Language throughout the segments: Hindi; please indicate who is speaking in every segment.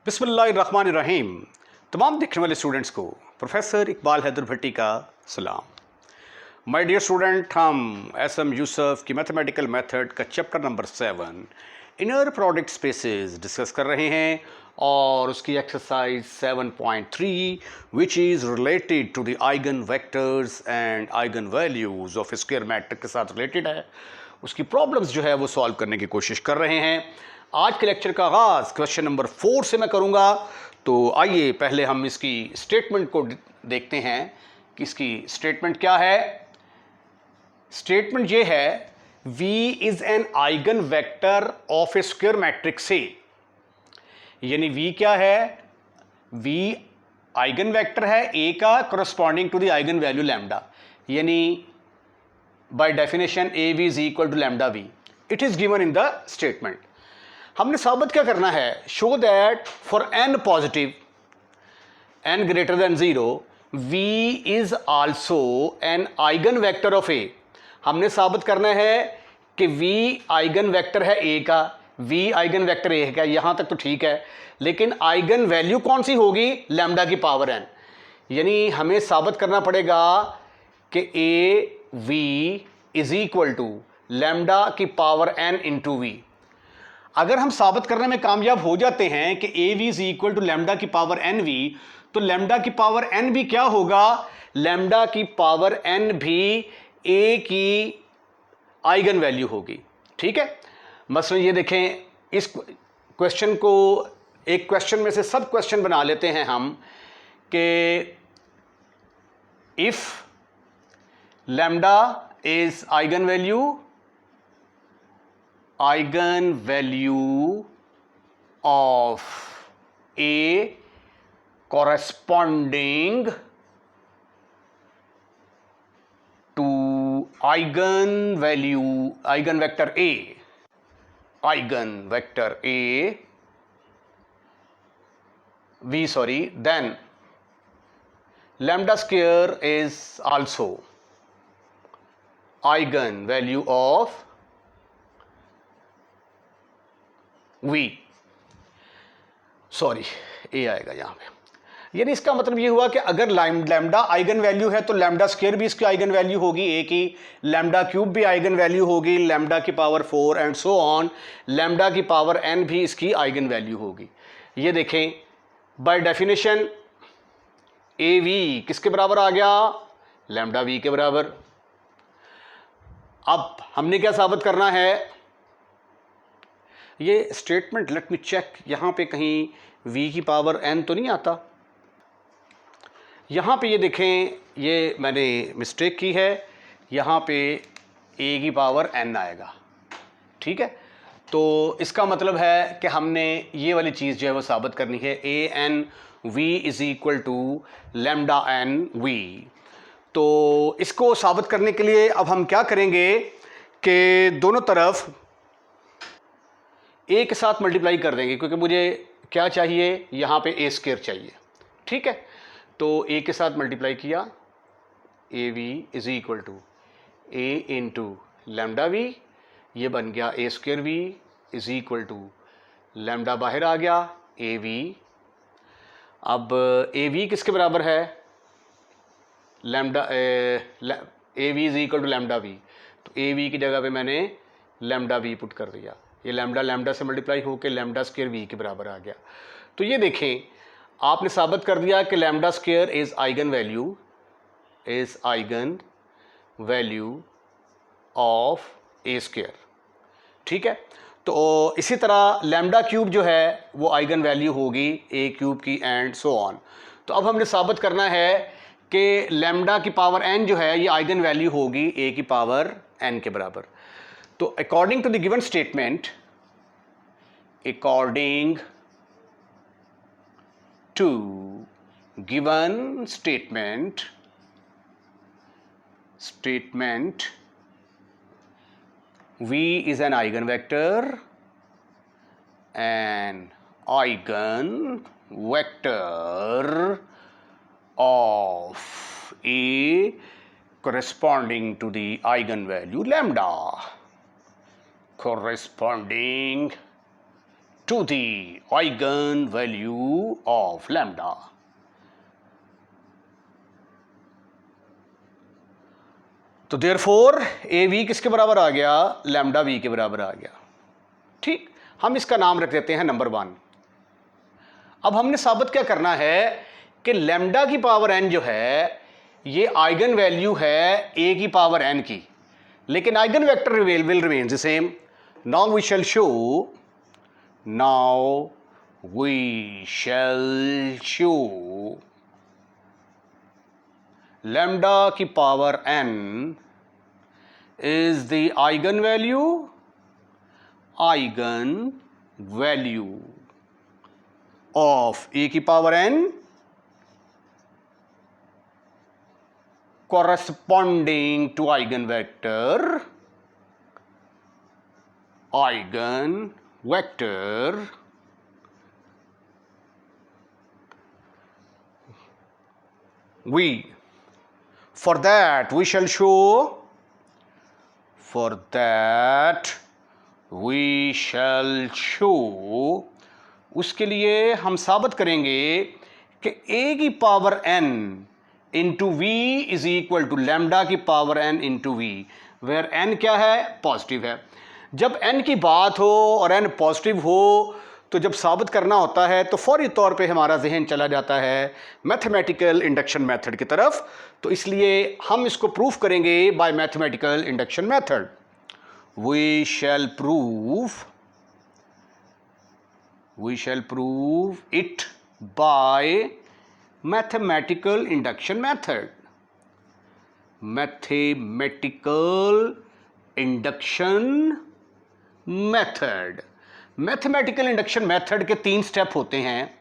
Speaker 1: बिस्मिल्लाहिर्रहमानिर्रहीम। तमाम देखने वाले स्टूडेंट्स को प्रोफेसर इकबाल हैदर भट्टी का सलाम। माय डियर स्टूडेंट, हम एसएम यूसुफ की मैथमेटिकल मेथड का chapter number 7 inner product spaces discuss कर रहे हैं और उसकी exercise 7.3 which is related to the eigen vectors and eigen values of square matrix के साथ रिलेटेड है। उसकी प्रॉब्लम्स जो है वो सॉल्व करने की कोशिश कर रहे हैं। आज के लेक्चर का आगाज़ क्वेश्चन नंबर 4 से मैं करूंगा। तो आइए पहले हम इसकी स्टेटमेंट को देखते हैं कि इसकी स्टेटमेंट क्या है। स्टेटमेंट ये है, V is an eigen vector of A square matrix A. यानी V क्या है? V आइगन वेक्टर है A का corresponding to the eigen value lambda. यानी by definition AV is equal to lambda V। It is given in the statement. हमने साबित क्या करना है? Show that for n positive, n greater than 0, V is also an eigen vector of A। हमने साबित करना है कि V आइगन वेक्टर है A का, V आइगन वेक्टर A का। यहां तक तो ठीक है, लेकिन आइगन वैल्यू कौन सी होगी? लैम्डा की पावर n। यानी हमें साबित करना पड़ेगा कि AV is equal to lambda की पावर n इंटू V। अगर हम साबित करने में कामयाब हो जाते हैं कि AV is equal to lambda की पावर NV, तो लैम्डा की पावर n भी क्या होगा? लैम्डा की पावर n भी A की आइगन वैल्यू होगी। ठीक है। मसलन ये देखें, इस क्वेश्चन को एक क्वेश्चन में से सब क्वेश्चन बना लेते हैं हम कि if lambda is eigen value of A corresponding to eigen vector A, then lambda square is also eigen value of V। ए आएगा यहां पे। यानी इसका मतलब ये हुआ कि अगर लैम्डा आइगन वैल्यू है तो लैम्डा स्क्वायर भी इसकी आइगन वैल्यू होगी ए की, लैम्डा क्यूब भी आइगन वैल्यू होगी, लैम्डा की power 4 and so on, lambda की पावर n भी इसकी आइगन वैल्यू होगी। ये देखें, बाय डेफिनेशन AV किसके बराबर आ गया? लैम्डा V के बराबर। अब हमने क्या साबित करना है? ये स्टेटमेंट, लेट मी चेक, यहां पे कहीं V की पावर n तो नहीं आता। यहाँ पे ये देखें, ये मैंने मिस्टेक की है, यहाँ पे A की पावर n आएगा। ठीक है। तो इसका मतलब है कि हमने ये वाली चीज़ जो है वो साबित करनी है, ANV is equal to lambda NV। तो इसको साबित करने के लिए अब हम क्या करेंगे कि दोनों तरफ A के साथ मल्टीप्लाई कर देंगे, क्योंकि मुझे क्या चाहिए? यहाँ पे A स्क्वायर चाहिए। ठीक है। तो A के साथ मल्टीप्लाई किया, AV is equal to A into lambda V। ये बन गया A square V is equal to lambda बाहर आ गया AV। अब AV किसके बराबर है? Lambda AV is equal to lambda V। तो AV की जगह पे मैंने लैम्डा V पुट कर दिया। ये लैम्डा से मल्टीप्लाई होकर लैम्डा स्क्वायर V के बराबर आ गया। तो ये देखें, आपने साबित कर दिया कि lambda square is eigen value of A square. ठीक है। तो इसी तरह लैम्डा क्यूब जो है वो आइगन वैल्यू होगी A क्यूब की एंड सो ऑन। तो अब हमने साबित करना है कि लैम्डा की पावर n जो है ये आइगन वैल्यू होगी A की पावर n के बराबर। तो according to the given statement, V is an eigenvector of A corresponding to the eigenvalue lambda, corresponding to the eigenvalue of lambda. तो therefore ए वी किसके बराबर आ गया? लैम्डा वी के बराबर आ गया। ठीक, हम इसका नाम रख देते हैं नंबर 1। अब हमने साबित क्या करना है कि लैम्डा की पावर n जो है ये आइगन वैल्यू है a की पावर n की, लेकिन eigen vector will remain the same. Now we shall show lambda की power n is the eigenvalue of a की power n corresponding to eigenvector v. For that we shall show उसके लिए हम साबित करेंगे कि a की power n into v is equal to lambda की power n into v, where n क्या है? पॉजिटिव है। जब n की बात हो और n पॉजिटिव हो तो जब साबित करना होता है तो फौरी तौर पे हमारा जहन चला जाता है मैथमेटिकल इंडक्शन मेथड की तरफ। तो इसलिए हम इसको प्रूफ करेंगे by mathematical induction method. We shall prove it by mathematical induction method. Mathematical induction method के 3 स्टेप होते हैं।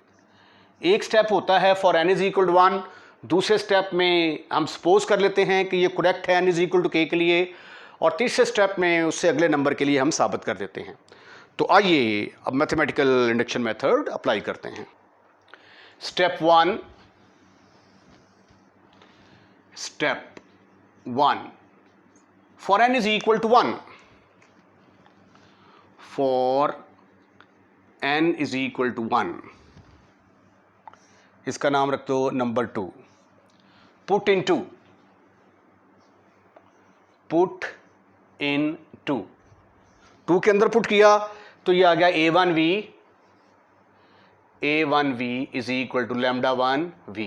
Speaker 1: एक स्टेप होता है for n is equal to 1, दूसरे स्टेप में हम सपोज कर लेते हैं कि ये करेक्ट है n is equal to k के लिए, और तीसरे स्टेप में उससे अगले नंबर के लिए हम साबित कर देते हैं। तो आइए अब मैथमेटिकल इंडक्शन मेथड अप्लाई करते हैं। Step 1 for n is equal to 1, for n is equal to 1, इसका नाम रख दो नंबर 2। पुट इन टू के अंदर पुट किया तो ये आ गया a1v is equal to lambda 1v,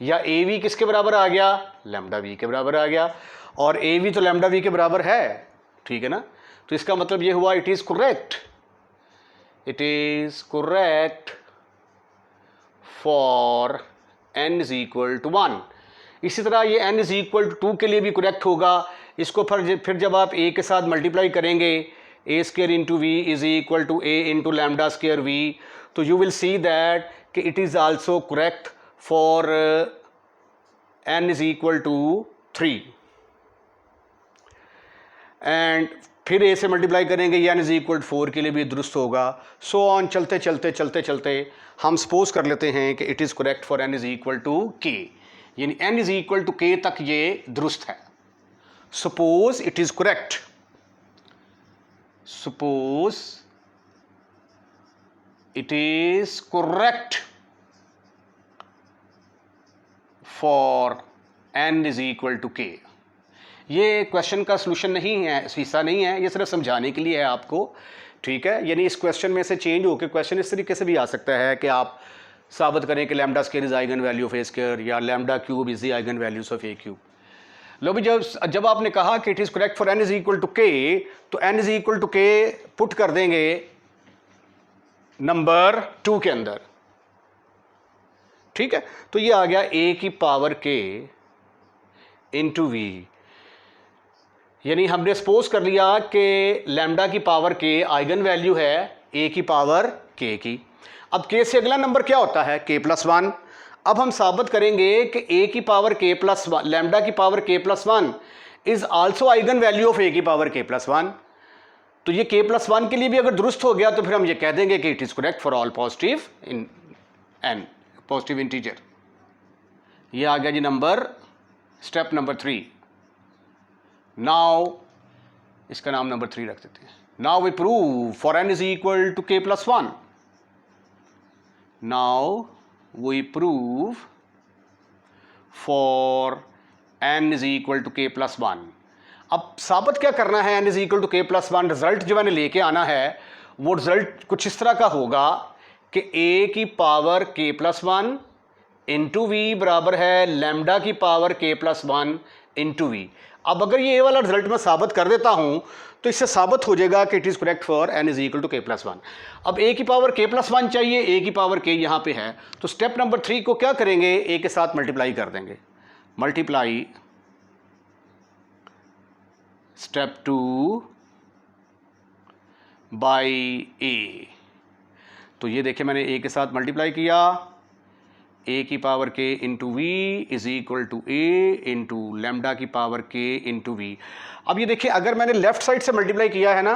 Speaker 1: या a v किसके बराबर आ गया? लैम्डा v के बराबर आ गया, और a v तो लैम्डा v के बराबर है, ठीक है ना। तो इसका मतलब ये हुआ it is correct for n is equal to 1। इसी तरह ये n इज इक्वल टू 2 के लिए भी करेक्ट होगा। इसको फिर जब आप a के साथ मल्टीप्लाई करेंगे, a square into we is equal to a into lambda square v, तो यू विल सी दैट कि it is also correct for n is equal to 3, and फिर a से मल्टीप्लाई करेंगे, n इज इक्वल टू 4 के लिए भी दुरुस्त होगा। सो ऑन चलते हम सपोज कर लेते हैं कि it is correct for n is equal to k, यानी n is equal to k तक ये दुरुस्त है। Suppose it is correct, for n is equal to k। ये क्वेश्चन का सलूशन नहीं है, हिस्सा नहीं है, ये सिर्फ समझाने के लिए है आपको, ठीक है। यानी इस क्वेश्चन में से चेंज होकर क्वेश्चन इस तरीके से भी आ सकता है कि आप साबित करें कि lambda square is eigen value of A square, या lambda cube is the eigen values of A cube. लो भी जब आपने कहा कि it is correct for n is equal to k, तो n is equal to k put कर देंगे नंबर 2 के अंदर, ठीक है। तो ये आ गया a की पावर k इंटू v, यानी हमने सपोज कर लिया कि लैम्डा की पावर k आइगन वैल्यू है a की पावर k की। अब k से अगला नंबर क्या होता है? k plus 1। अब हम साबित करेंगे कि a की पावर k प्लस 1, लैम्डा की power k plus 1 is also eigen value of a की पावर k प्लस 1। तो ये k प्लस 1 के लिए भी अगर दुरुस्त हो गया तो फिर हम ये कह देंगे कि it is correct for all positive in n, positive integer. ये आ गया जी नंबर, स्टेप नंबर 3। नाउ इसका नाम नंबर 3 रख देते हैं। Now we prove for n is equal to k plus 1, now we prove for n is equal to k plus 1। अब साबित क्या करना है n is equal to k plus 1? Result जो मैंने लेके आना है वो रिजल्ट कुछ इस तरह का होगा कि a की power k plus 1 into v बराबर है लैम्डा की power k plus 1 into v. अब अगर ये वाला रिजल्ट मैं साबित कर देता हूं तो इससे साबित हो जाएगा कि it is correct for n is equal to k plus 1। अब a की पावर k प्लस 1 चाहिए, a की पावर k यहां पे है, तो स्टेप नंबर 3 को क्या करेंगे, a के साथ मल्टीप्लाई कर देंगे। Multiply step 2 by a। तो ये देखिए मैंने a के साथ मल्टीप्लाई किया, a की power k into we is equal to a into lambda की पावर k इंटू वी। अब ये देखिए अगर मैंने लेफ्ट साइड से मल्टीप्लाई किया है ना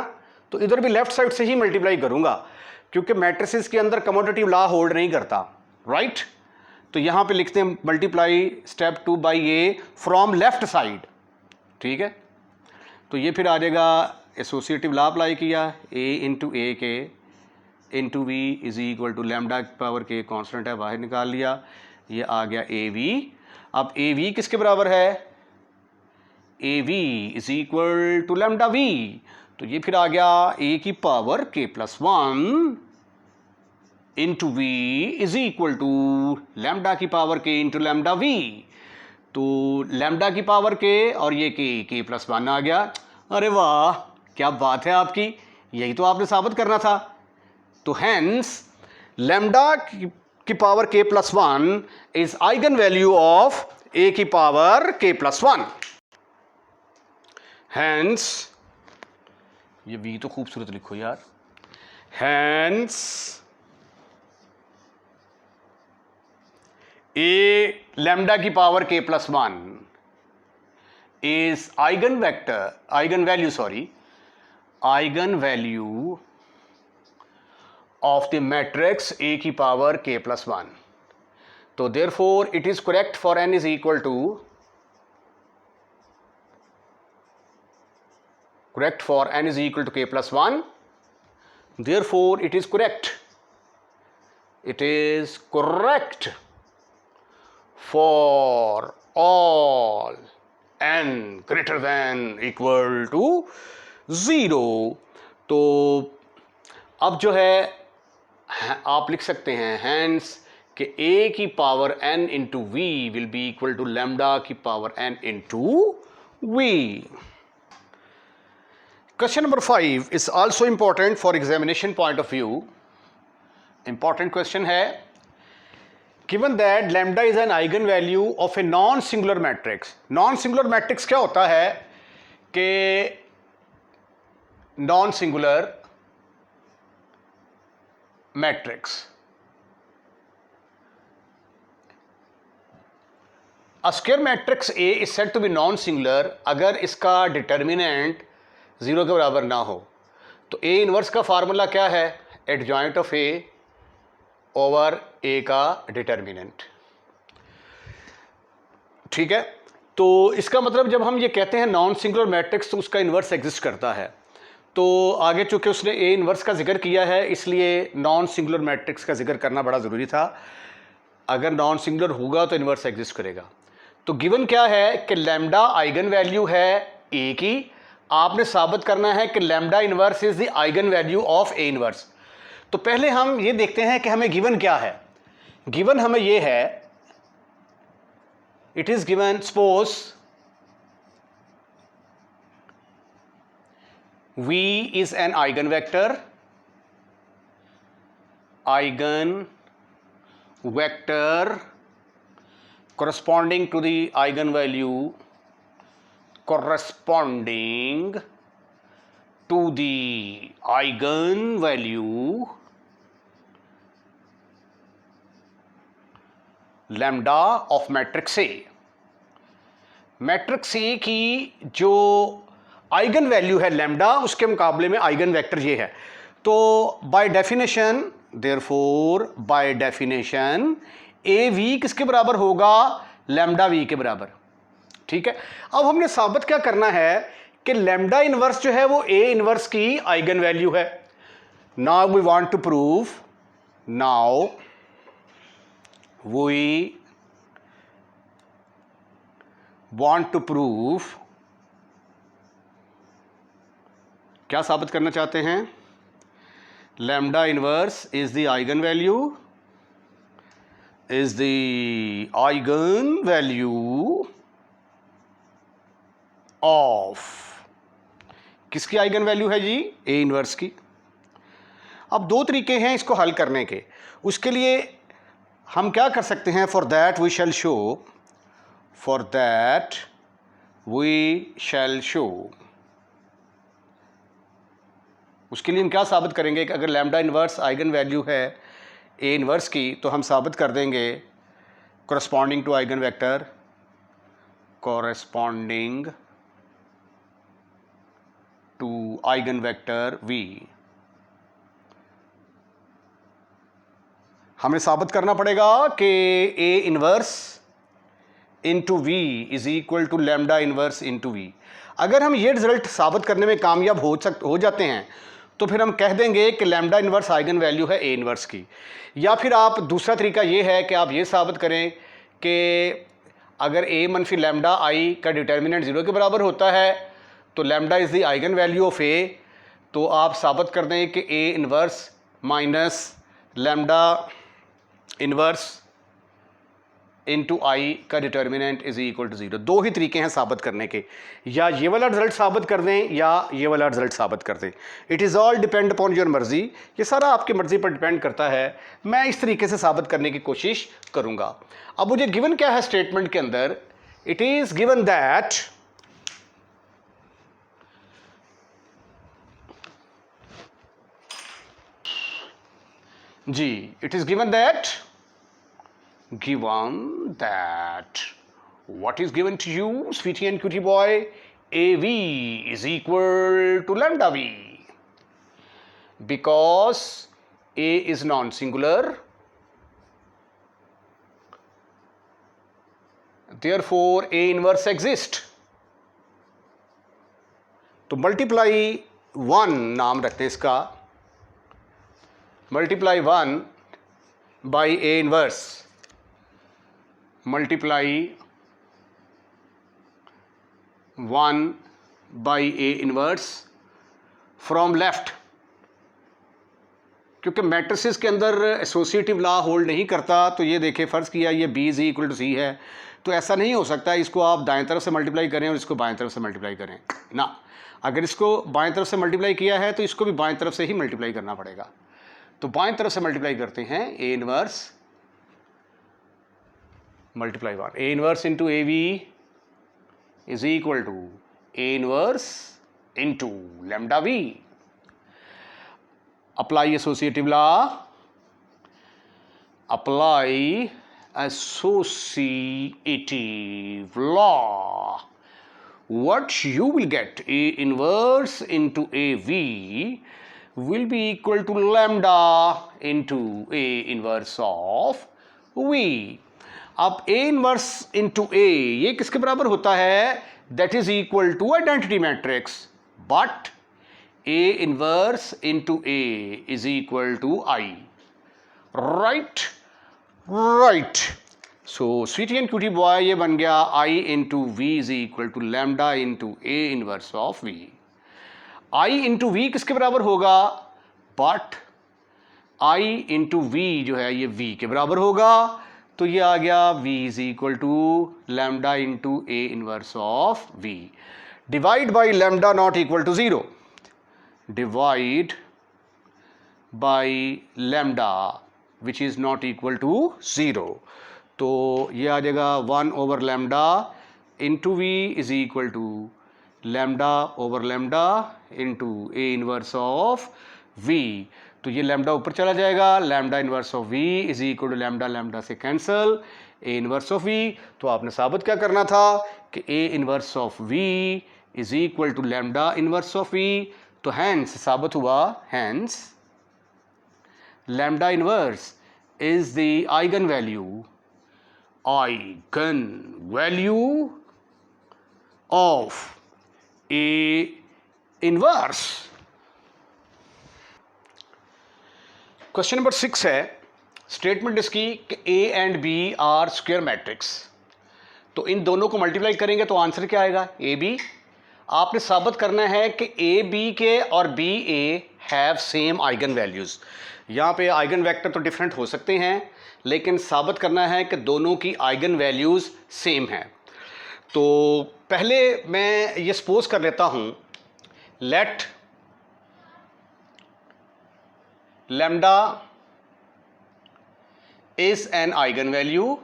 Speaker 1: तो इधर भी लेफ्ट साइड से ही मल्टीप्लाई करूंगा क्योंकि मैट्रिसेस के अंदर कमोटेटिव लॉ होल्ड नहीं करता, राइट। तो यहां पे लिखते हैं multiply step 2 by a from left side, ठीक है। तो ये फिर आ जाएगा एसोसिएटिव लॉ अप्लाई किया, a into a k into we is equal to lambda power k constant है, बाहर निकाल लिया, ये आ गया ए वी। अब ए वी किसके बराबर है, a v is equal to lambda v. तो ये फिर आ गया ए की power k plus 1 into we is equal to lambda की power k into lambda v. तो लैम्डा की पावर के और ये के प्लस 1 आ गया। अरे वाह क्या बात है आपकी, यही तो आपने साबित करना था। तो हैंस लैम्डा की power k plus 1 is eigen value of a की पावर k प्लस 1। हैंस ये v तो खूबसूरत लिखो यार, हैंस a लैम्डा की power k plus 1 is eigen value of the matrix A की पावर k plus 1। तो therefore it is correct for n is equal to k plus 1। therefore it is correct for all n greater than equal to 0। तो अब जो है आप लिख सकते हैं हैंस कि a की power n into V will be equal to lambda की power n into V. Question number 5 is also important for examination point of view. Important question है, given that lambda is an eigen value of A non singular matrix. Non singular matrix क्या होता है कि non singular matrix, a square matrix A is said to be non singular अगर इसका डिटर्मिनेंट 0 के बराबर ना हो। तो A इनवर्स का फार्मूला क्या है, adjoint of A over A का डिटर्मिनेंट, ठीक है। तो इसका मतलब जब हम ये कहते हैं नॉन सिंगुलर मैट्रिक्स तो उसका इनवर्स एग्जिस्ट करता है। तो आगे चूंकि उसने ए इनवर्स का जिक्र किया है इसलिए नॉन सिंगुलर मैट्रिक्स का जिक्र करना बड़ा ज़रूरी था। अगर नॉन सिंगुलर होगा तो इनवर्स एग्जिस्ट करेगा। तो गिवन क्या है कि लैम्डा आइगन वैल्यू है ए की, आपने साबित करना है कि lambda inverse is the eigen value of a inverse. तो पहले हम ये देखते हैं कि हमें गिवन क्या है। गिवन हमें ये है, it is given suppose V is an eigenvector corresponding to the eigenvalue lambda of matrix A। Matrix A की जो आइगन वैल्यू है लैम्डा, उसके मुकाबले में आइगन वेक्टर ये है। तो by definition, therefore by definition A V किसके बराबर होगा, लैम्डा वी के बराबर, ठीक है। अब हमने साबित क्या करना है कि लैम्डा इनवर्स जो है वो ए इनवर्स की आइगन वैल्यू है। Now we want to prove, now we want to prove, क्या साबित करना चाहते हैं? Lambda inverse is the eigen value, is the eigen value of, किसकी आइगन वैल्यू है जी? ए इनवर्स की। अब दो तरीके हैं इसको हल करने के। उसके लिए हम क्या कर सकते हैं? For that we shall show, for that we shall show, उसके लिए हम क्या साबित करेंगे कि अगर लैम्डा इनवर्स आइगन वैल्यू है ए इनवर्स की, तो हम साबित कर देंगे corresponding to eigenvector, corresponding to eigenvector v. हमें साबित करना पड़ेगा कि ए inverse into we is equal to lambda inverse into v. अगर हम ये रिजल्ट साबित करने में कामयाब हो जाते हैं तो फिर हम कह देंगे कि लैम्डा इनवर्स आइगन वैल्यू है ए इनवर्स की। या फिर आप दूसरा तरीका ये है कि आप ये साबित करें कि अगर ए मनफी लैम्डा आई का डिटर्मिनेंट 0 के बराबर होता है तो lambda is the eigen value of A. तो आप साबित कर दें कि ए inverse minus lambda inverse into I का डिटर्मिनेंट इज इक्वल टू 0। दो ही तरीके हैं साबित करने के, या ये वाला रिजल्ट साबित कर दें या ये वाला रिजल्ट साबित कर दें। It is all depend upon your मर्जी, ये सारा आपकी मर्जी पर डिपेंड करता है। मैं इस तरीके से साबित करने की कोशिश करूंगा। अब मुझे गिवन क्या है स्टेटमेंट के अंदर? इट इज गिवन दैट जी, it is given that what is given to you, sweetie and cutie boy? AV is equal to lambda V, because A is non-singular, therefore A inverse exists। तो मल्टीप्लाई 1 नाम रखते हैं इसका, multiply 1 by A inverse, multiply 1 by A inverse from left. क्योंकि मैट्रिसेस के अंदर एसोसिएटिव लॉ होल्ड नहीं करता, तो ये देखें फ़र्ज़ किया ये बी इज इक्वल टू सी है, तो ऐसा नहीं हो सकता इसको आप दाएं तरफ से मल्टीप्लाई करें और इसको बाएं तरफ से मल्टीप्लाई करें ना। अगर इसको बाएं तरफ से मल्टीप्लाई किया है तो इसको भी बाएं तरफ से ही मल्टीप्लाई करना पड़ेगा। तो बाएं तरफ से मल्टीप्लाई करते हैं A inverse multiply 1, A inverse into A V is equal to A inverse into lambda V. Apply associative law. Apply associative law. What you will get, A inverse into AV will be equal to lambda into A inverse of V. अब A इनवर्स इंटू ए ये किसके बराबर होता है? That is equal to identity matrix, but A inverse into A is equal to I. Right right. So sweetie and cutie boy ये बन गया I into we is equal to lambda into A inverse of V. I into V किसके बराबर होगा? बट आई इंटू वी जो है ये v के बराबर होगा, तो ये आ गया v is equal to lambda into A inverse of v। Divide by lambda not equal to 0, divide by lambda which is not equal to 0, तो ये आ जाएगा 1 over lambda into we is equal to lambda over lambda into A inverse of v। तो ये लैम्डा ऊपर चला जाएगा, lambda inverse of v is equal to lambda lambda से cancel, A inverse of v। तो आपने साबित क्या करना था कि ए inverse of v is equal to lambda inverse of v। तो हैंस साबित हुआ, hence lambda inverse is the eigen value of a inverse. Question number 6 है, स्टेटमेंट इसकी कि a and b are square matrix, तो इन दोनों को मल्टीप्लाई करेंगे तो आंसर क्या आएगा, ए बी। आपने साबित करना है कि ए बी के और b a have same eigenvalues. यहाँ पे आइगन वेक्टर तो डिफरेंट हो सकते हैं, लेकिन साबित करना है कि दोनों की आइगन वैल्यूज़ सेम हैं। तो पहले मैं ये सपोज कर लेता हूँ, let lambda is an eigen value,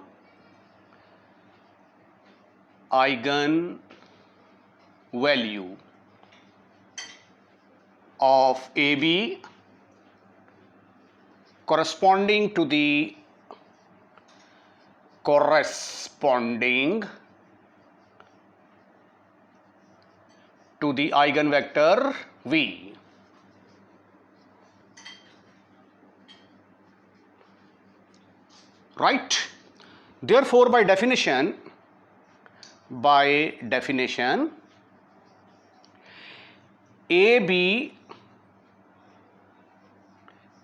Speaker 1: of AB corresponding to the eigenvector V. Right? Therefore, by definition, AB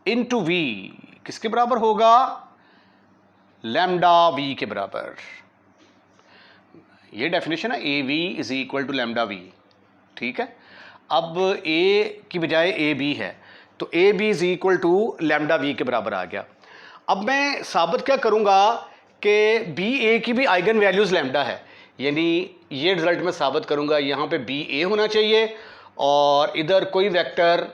Speaker 1: into V किसके बराबर होगा, लैम्डा V के बराबर। ये डेफिनेशन है, a v is equal to lambda v. ठीक है, अब A की बजाय ए बी है, तो a b is equal to lambda v के बराबर आ गया। अब मैं साबित क्या करूंगा कि बी ए की भी आइगन वैल्यूज लैम्डा है, यानी ये रिजल्ट मैं साबित करूंगा, यहाँ पे बी ए होना चाहिए और इधर कोई वेक्टर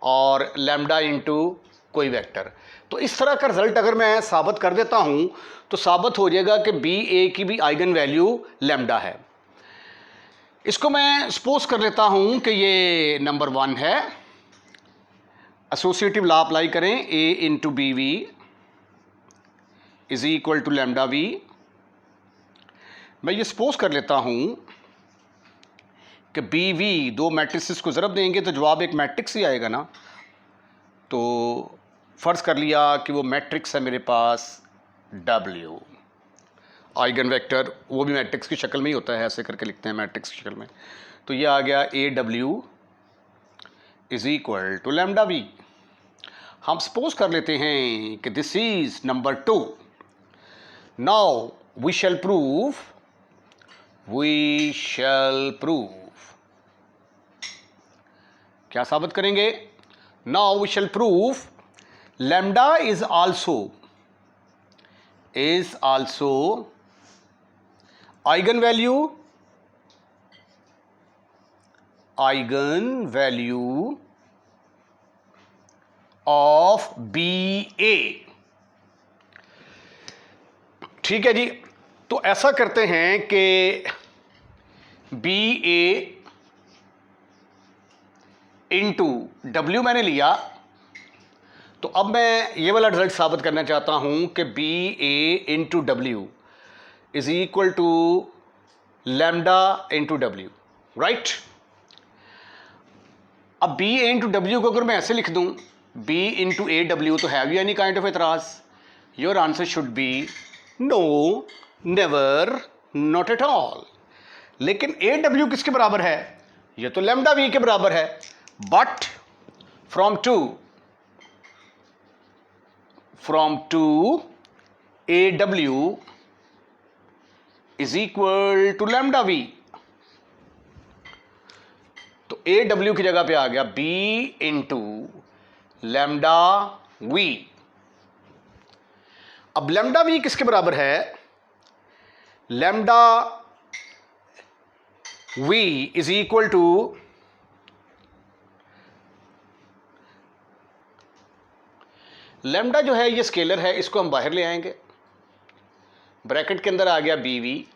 Speaker 1: और लैम्डा इंटू कोई वेक्टर। तो इस तरह का रिजल्ट अगर मैं साबित कर देता हूं तो साबित हो जाएगा कि बी ए की भी आइगन वैल्यू लैम्डा है। इसको मैं सपोज कर लेता हूं कि ये नंबर 1 है, एसोसिएटिव लॉ अप्लाई करें, A into B we is equal to lambda V. मैं ये सपोज कर लेता हूं कि बी वी दो मैट्रिक्स को ज़रब देंगे तो जवाब एक मैट्रिक्स ही आएगा ना। तो फ़र्ज़ कर लिया कि वो मैट्रिक्स है मेरे पास W, आइगन वेक्टर वो भी मैट्रिक्स की शक्ल में ही होता है, ऐसे करके लिखते हैं मैट्रिक्स की शक्ल में। तो ये आ गया AW is equal to lambda V. हम सपोज कर लेते हैं कि this is number 2। Now we shall prove क्या साबित करेंगे, now we shall prove lambda is also eigen value of B A. ठीक है जी, तो ऐसा करते हैं कि बी ए इंटू डब्ल्यू मैंने लिया, तो अब मैं ये वाला रिजल्ट साबित करना चाहता हूं कि B A into W is equal to lambda into W. Right, अब बी ए इंटू डब्ल्यू को अगर मैं ऐसे लिख दूं, बी इंटू ए डब्ल्यू, तो have you any kind of एतराज? Your answer should be no, never, not at all. लेकिन ए डब्ल्यू किसके बराबर है, ये तो लैम्डा वी के बराबर है। बट फ्रॉम टू ए डब्ल्यू is equal to lambda v, तो ए डब्ल्यू की जगह पे आ गया बी इंटू लैम्डा वी। अब लैम्डा वी किसके बराबर है, lambda v is equal to lambda जो है ये स्केलर है, इसको हम बाहर ले आएंगे, ब्रैकेट के अंदर आ गया बी वी,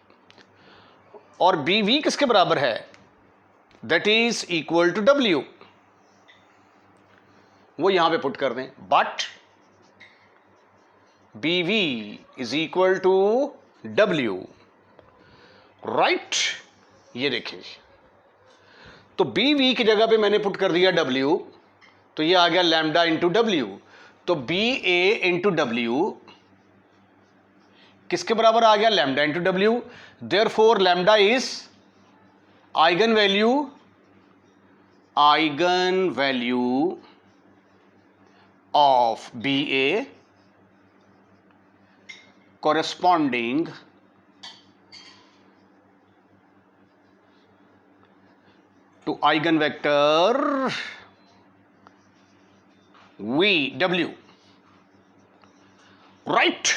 Speaker 1: और बी वी किसके बराबर है, दैट इज इक्वल टू डब्ल्यू, वो यहां पे पुट कर दें। But b we is equal to डब्ल्यू। राइट, ये देखिए, तो बी वी की जगह पे मैंने पुट कर दिया डब्ल्यू, तो ये आ गया लैम्डा इंटू डब्ल्यू। तो बी ए इंटू डब्ल्यू किसके बराबर आ गया, लैम्डा इंटू डब्ल्यू। Therefore lambda is eigen value of B a corresponding to eigenvector VW. Right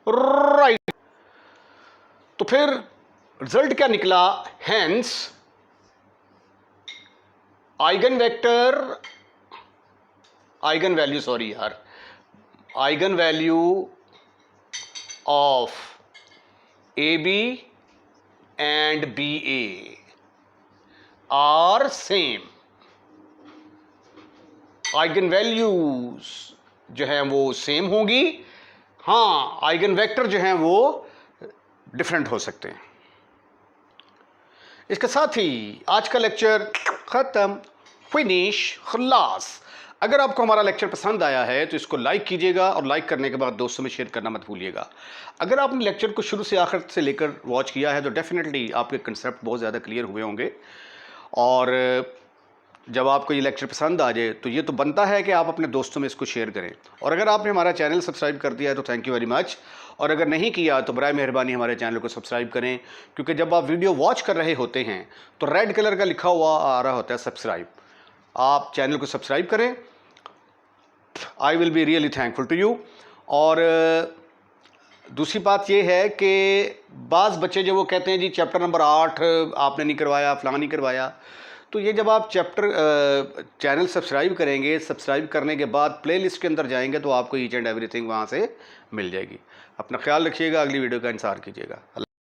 Speaker 1: right. तो फिर रिजल्ट क्या निकला? Hence eigen value of AB and BA are same. Eigenvalues जो है वो सेम होंगी, हाँ आइगन वेक्टर जो हैं वो डिफरेंट हो सकते हैं। इसके साथ ही आज का लेक्चर खत्म, फिनिश, खलास। अगर आपको हमारा लेक्चर पसंद आया है तो इसको लाइक कीजिएगा और लाइक करने के बाद दोस्तों में शेयर करना मत भूलिएगा। अगर आपने लेक्चर को शुरू से आखिर से लेकर वॉच किया है तो डेफिनेटली आपके कंसेप्ट बहुत ज़्यादा क्लियर हुए होंगे, और जब आपको ये लेक्चर पसंद आ जाए तो ये तो बनता है कि आप अपने दोस्तों में इसको शेयर करें। और अगर आपने हमारा चैनल सब्सक्राइब कर दिया है तो थैंक यू वेरी मच, और अगर नहीं किया तो बराए मेहरबानी हमारे चैनल को सब्सक्राइब करें, क्योंकि जब आप वीडियो वॉच कर रहे होते हैं तो रेड कलर का लिखा हुआ आ रहा होता है सब्सक्राइब। आप चैनल को सब्सक्राइब करें, I will be really thankful to you. और दूसरी बात यह है कि बाज़ बच्चे जो वो कहते हैं जी चैप्टर नंबर 8 आपने नहीं करवाया, फलां नहीं करवाया। तो ये जब आप चैनल सब्सक्राइब करेंगे, सब्सक्राइब करने के बाद प्लेलिस्ट के अंदर जाएंगे तो आपको ईच एंड एवरीथिंग वहाँ से मिल जाएगी। अपना ख्याल रखिएगा, अगली वीडियो का इंतज़ार कीजिएगा।